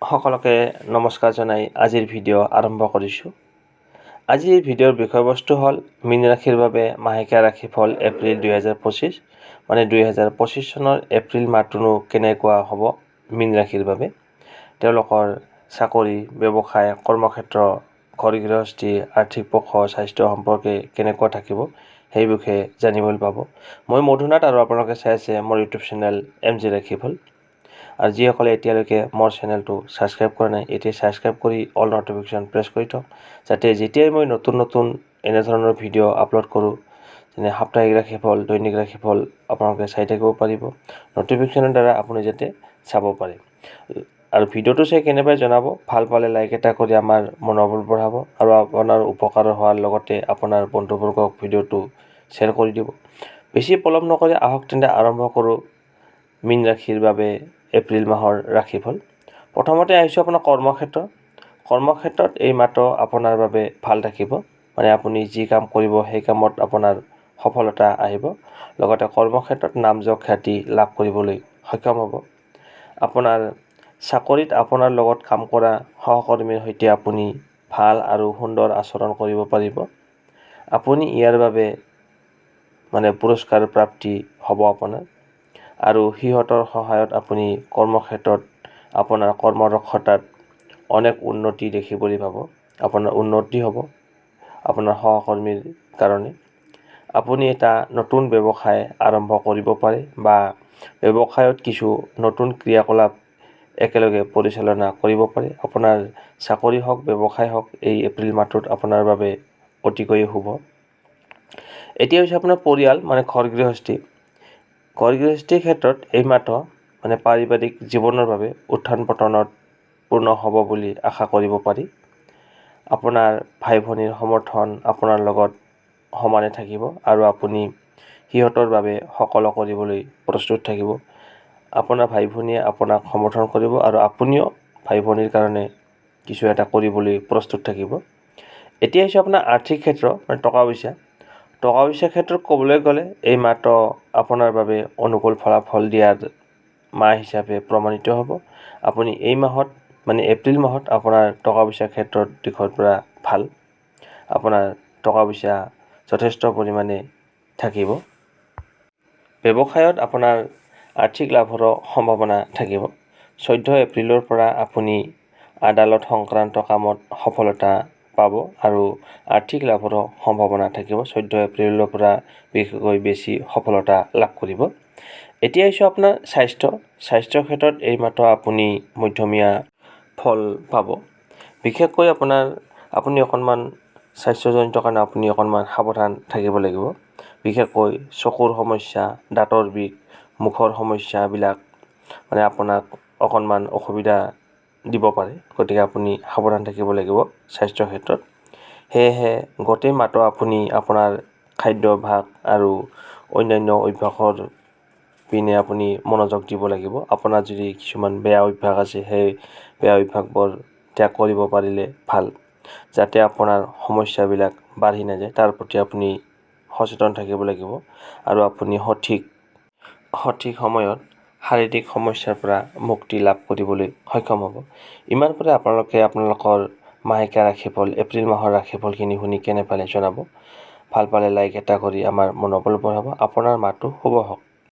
সকলোকে নমস্কাৰ জনাই আজিৰ ভিডিঅ' আৰম্ভ কৰিছোঁ। আজিৰ ভিডিঅ'ৰ বিষয়বস্তু হ'ল মীন ৰাশিৰ বাবে মাহেকীয়া ৰাশিফল এপ্ৰিল 2025, মানে 2025 চনৰ এপ্ৰিল মাহটোনো কেনেকুৱা হ'ব মীন ৰাশিৰ বাবে। তেওঁলোকৰ চাকৰি, ব্যৱসায়, কৰ্মক্ষেত্ৰ, ঘৰ গৃহস্থী, আৰ্থিক পক্ষ, স্বাস্থ্য সম্পৰ্কে কেনেকুৱা থাকিব সেই বিষয়ে জানিবলৈ পাব। মই মধুনাথ আৰু আপোনালোকে চাই আছে মোৰ ইউটিউব চেনেল MG ৰাশিফল। আৰু যিসকলে এতিয়ালৈকে মোৰ চেনেলটো ছাবস্ক্ৰাইব কৰা নাই, এতিয়া ছাবস্ক্ৰাইব কৰি অল নটিফিকেশ্যন প্ৰেছ কৰি থওক, যাতে যেতিয়াই মই নতুন এনেধৰণৰ ভিডিঅ' আপলোড কৰোঁ, যেনে সাপ্তাহিক ৰাশিফল, দৈনিক ৰাশিফল, আপোনালোকে চাই থাকিব পাৰিব। নটিফিকেশ্যনৰ দ্বাৰা আপুনি যাতে চাব পাৰে। আৰু ভিডিঅ'টো চাই কেনেবাই জনাব, ভাল পালে লাইক এটা কৰি আমাৰ মনোবল বঢ়াব আৰু আপোনাৰ উপকাৰ হোৱাৰ লগতে আপোনাৰ বন্ধুবৰ্গক ভিডিঅ'টো শ্বেয়াৰ কৰি দিব। বেছি পলম নকৰি আহক তেন্তে আৰম্ভ কৰোঁ মীন ৰাশিৰ বাবে এপ্ৰিল মাহৰ ৰাশিফল। প্ৰথমতে আহিছোঁ আপোনাৰ কৰ্মক্ষেত্ৰত এই মাহটো আপোনাৰ বাবে ভাল থাকিব। মানে আপুনি যি কাম কৰিব সেই কামত আপোনাৰ সফলতা আহিব। লগতে কৰ্মক্ষেত্ৰত নামযশ খ্যাতি লাভ কৰিবলৈ সক্ষম হ'ব। আপোনাৰ চাকৰিত আপোনাৰ লগত কাম কৰা সহকৰ্মীৰ সৈতে আপুনি ভাল আৰু সুন্দৰ আচৰণ কৰিব পাৰিব। আপুনি ইয়াৰ বাবে পুৰস্কাৰ প্ৰাপ্তি হ'ব আপোনাৰ। আৰু সিহঁতৰ সহায়ত আপুনি কৰ্মক্ষেত্ৰত আপোনাৰ কৰ্মদক্ষতাত অনেক উন্নতি দেখিবলৈ পাব। আপোনাৰ উন্নতি হ'ব আপোনাৰ সহকৰ্মীৰ কাৰণে। আপুনি এটা নতুন ব্যৱসায় আৰম্ভ কৰিব পাৰে বা ব্যৱসায়ত কিছু নতুন ক্ৰিয়াকলাপ একেলগে পৰিচালনা কৰিব পাৰে। আপোনাৰ চাকৰি হওক, ব্যৱসায় হওক, এই এপ্ৰিল মাহটোত আপোনাৰ বাবে অতিকৈ শুভ। এতিয়া হৈছে আপোনাৰ পৰিয়াল, ঘৰ গৃহস্থীৰ ক্ষেত্ৰত এই মাহটো পাৰিবাৰিক জীৱনৰ বাবে উত্থান পতনত পূৰ্ণ হ'ব বুলি আশা কৰিব পাৰি। আপোনাৰ ভাই ভনীৰ সমৰ্থন আপোনাৰ লগত সমানে থাকিব আৰু আপুনি সিহঁতৰ বাবে সকলো কৰিবলৈ প্ৰস্তুত থাকিব। আপোনাৰ ভাই ভনীয়ে আপোনাক সমৰ্থন কৰিব আৰু আপুনিও ভাই ভনীৰ কাৰণে কিছু এটা কৰিবলৈ প্ৰস্তুত থাকিব। এতিয়া হৈছে আপোনাৰ আৰ্থিক ক্ষেত্ৰ, টকা পইচাৰ ক্ষেত্ৰত ক'বলৈ গ'লে এই মাহটো আপোনাৰ বাবে অনুকূল ফলাফল দিয়াৰ মাহ হিচাপে প্ৰমাণিত হ'ব। আপুনি এই মাহত এপ্ৰিল মাহত আপোনাৰ টকা পইচাৰ ক্ষেত্ৰত দিশৰ পৰা ভাল। আপোনাৰ টকা পইচা যথেষ্ট পৰিমাণে থাকিব। ব্যৱসায়ত আপোনাৰ আৰ্থিক লাভৰো সম্ভাৱনা থাকিব। 14 এপ্ৰিলৰ পৰা আপুনি আদালত সংক্ৰান্ত কামত সফলতা পাব আৰু আৰ্থিক লাভৰো সম্ভাৱনা থাকিব। 14 এপ্ৰিলৰ পৰা বিশেষকৈ বেছি সফলতা লাভ কৰিব। এতিয়া আহিছোঁ আপোনাৰ স্বাস্থ্যৰ ক্ষেত্ৰত এই মাহটো আপুনি মধ্যমীয়া ফল পাব। বিশেষকৈ আপুনি অকণমান স্বাস্থ্যজনিত কাৰণে আপুনি অকণমান সাৱধান থাকিব লাগিব। বিশেষকৈ চকুৰ সমস্যা, দাঁতৰ বিষ, মুখৰ সমস্যাবিলাক আপোনাক অকণমান অসুবিধা দিব পাৰে। গতিকে আপুনি সাৱধান থাকিব লাগিব স্বাস্থ্যৰ ক্ষেত্ৰত। সেয়েহে গোটেই মাহটো আপুনি আপোনাৰ খাদ্যাভ্যাস আৰু অন্যান্য অভ্যাসৰ পিনে আপুনি মনোযোগ দিব লাগিব। আপোনাৰ যদি কিছুমান বেয়া অভ্যাস আছে, সেই বেয়া অভ্যাসবোৰ ত্যাগ কৰিব পাৰিলে ভাল, যাতে আপোনাৰ সমস্যাবিলাক বাঢ়ি নাযায়। তাৰ প্ৰতি আপুনি সচেতন থাকিব লাগিব আৰু আপুনি সঠিক সময়ত শাৰীৰিক সমস্যাৰ পৰা মুক্তি লাভ কৰিবলৈ সক্ষম হ'ব। ইমান পৰে আপোনালোকে আপোনালোকৰ মাহেকীয়া ৰাশিফল, এপ্ৰিল মাহৰ ৰাশিফলখিনি শুনি কেনে পালে জনাব। ভাল পালে লাইক এটা কৰি আমাৰ মনোবল বঢ়াব। আপোনাৰ মাহটো শুভ হওক।